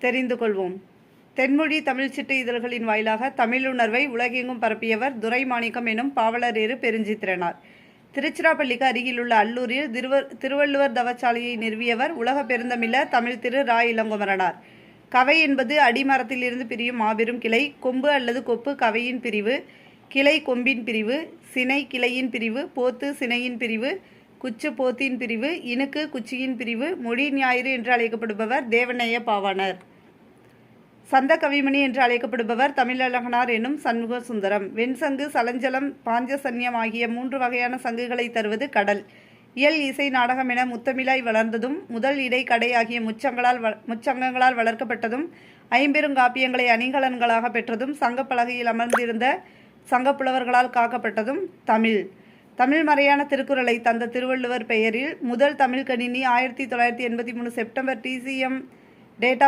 தெரிந்து கொள்வோம். தென்மொழி தமிழ் சிட்டு இதழ்களின் வாயிலாக தமிழுணர்வை உலகெங்கும் பரப்பியவர் துரைமாணிக்கம் எனும் பாவலரேறு பெருஞ்சித்திரனார். திருச்சிராப்பள்ளிக்கு அருகிலுள்ள அல்லூரில் திருவள்ளுவர் தவச்சாலையை நிறுவியவர் உலக பெருந்தமிழர் தமிழ் திரு ரா. இளங்குமரனார். கவை என்பது அடிமரத்திலிருந்து பிரியும் மாபெரும் கிளை. கொம்பு அல்லது கொப்பு கவையின் பிரிவு, கிளை கொம்பின் பிரிவு, சினை கிளையின் பிரிவு, போத்து சினையின் பிரிவு, குச்சு போத்தின் பிரிவு, இணுக்கு குச்சியின் பிரிவு. மொழி ஞாயிறு என்று அழைக்கப்படுபவர் தேவநேய பாவாணர். சந்த கவிமணி என்று அழைக்கப்படுபவர் தமிழழகனார் எனும் சண்முக சுந்தரம். வெண்சங்கு, சலஞ்சலம், பாஞ்சசன்யம் ஆகிய 3 வகையான சங்குகளை தருவது கடல். இயல், இசை, நாடகம் என முத்தமிழாய் வளர்ந்ததும் முதல் இடை கடை ஆகிய முச்சங்கங்களால் வளர்க்கப்பட்டதும் ஐம்பெருங்காப்பியங்களை அணிகலன்களாக பெற்றதும் சங்கப்பலகையில் அமர்ந்திருந்த சங்கப்புலவர்களால் காக்கப்பட்டதும் தமிழ். தமிழ் மறையான திருக்குறளை தந்த திருவள்ளுவர் பெயரில் முதல் தமிழ் கணினி 1983 செப்டம்பர் TCM டேட் ஆஃப்